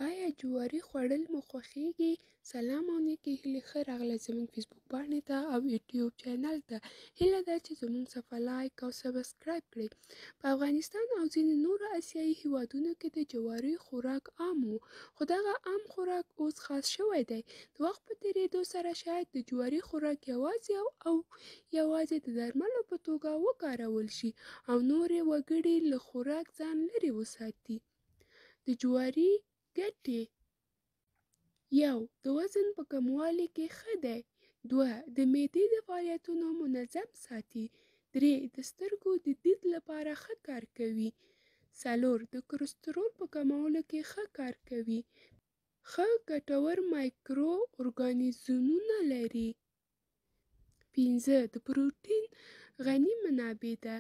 آیا جواري خوړل مو خوښیږي؟ سلام او نیکې هیلې ښه راغلاست زموږ فیسبوک پاڼې ته او یوټیوب چینل ته. هیله ده چې زموږ صفحه لایک او سبسکرایب کړئ. په افغانستان او ځینې نورو اسیایي هیوادونو کې د جواري خوراک عام و، خو دغه عام خوراک اوس خاص شوی دی. د وخت په تېرېدو سره شاید د جواري خوراک یوازې د درملو په توګه وکارول شي او نورې وګړي له خوراک ځان لرې وساتي. د جواري ګټې: 1. د وزن په کموالي کې ښه دی. 2. د معدې د فعالیتونو منظم ساتي. 3. د سترګو د دید لپاره ښه کار کوي. 4. د کلسترول په کمولو کې ښه کار کوي. ښه ګټور مایکرو ارګانیزمونه لري. 5. د پروټین غني منابع ده.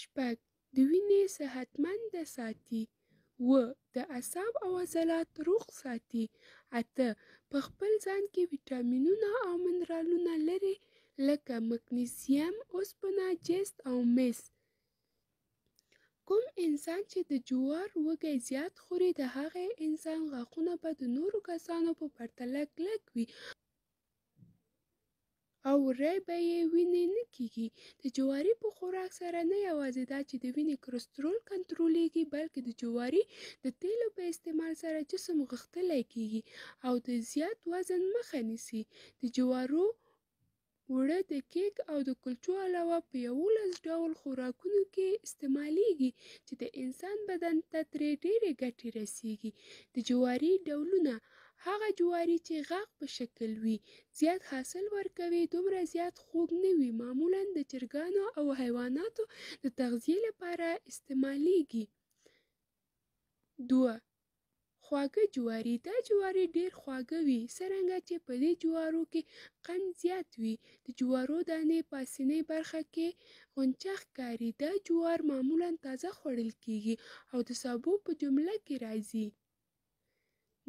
6. د وینې صحتمنده ساتي. 7. د اعصاب او عضلات روغ ساتي. 8. په خپل ځان کې ویټامینونه او منرالونه لري لکه مګنیزیم، اوسپنه، جست او مس. کوم انسان چې د جوار وږی زیات خوري د هغه انسان غاښونه به د نورو کسانو په پرتله کلک وي او ری به یې وینې نه کیږي. د جواري په خوراک سره نه یوازې دا چې د وینې کلسترول کنټرولېږي، بلکې د جواري د تیلو په استعمال سره جسم غښتلی کیږي او د زیات وزن مخه نیسي. د جوارو اوړه د کیک او د کلچو علاوه په 11 ډول خوراکونو کې استعمالیږي چې د انسان بدن ته ترې ډېرې ګټې رسېږي. د جواري ډولونه: هغه جواري چې غاښ په شکل وي، زیات حاصل ورکوي، دومره زیات خوږ نه وي، معمولاً د چرګانو او حیواناتو د تغذیې لپاره استعمالیږي. 2. خواږه جواري: دا جواري ډېر خواږه وي، څرنګه چې په دې جوارو کې قند زیات وي. د جوارو دانې په پاسنۍ برخه کې غنچه ښکاري. دا جوار معمولاً تازه خوړل کیږي او د سابو په جمله کې راځي.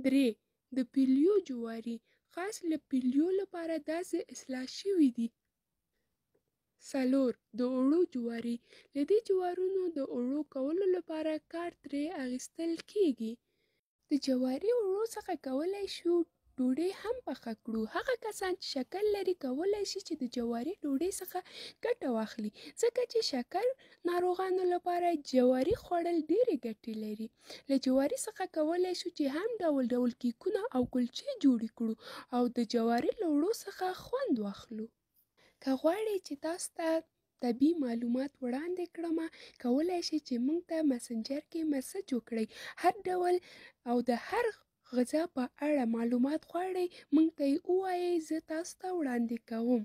3. د پیلیو جواري: خاص له پیلیو لپاره داسې اصلاح شوي دي. 4. د اوړو جواري: له دې جوارونو د اوړو کولو لپاره کار ترې اخیستل کیږي. د جواري اوړو څخه کولی شو ډوډۍ هم پخه کړو. هغه کسان چې شکر لري کولی شي چې د جواري ډوډۍ څخه ګټه واخلي، ځکه چې شکر ناروغانو لپاره جواري خوړل ډېرې ګټې لري. له جواري څخه کولی شو چې هم ډول ډول کیکونه او کلچې جوړې کړو او د جواري له اوړو څخه خوند واخلو. که غواړئ چې تاسو ته طبي معلومات وړاندې کړم، کولی شئ چې موږ ته مسنجر کې مسج وکړئ. هر ډول او د هر غذا په اړه معلومات غواړئ، موږ ته یې ووایئ، زه تاسو ته وړاندې کوم.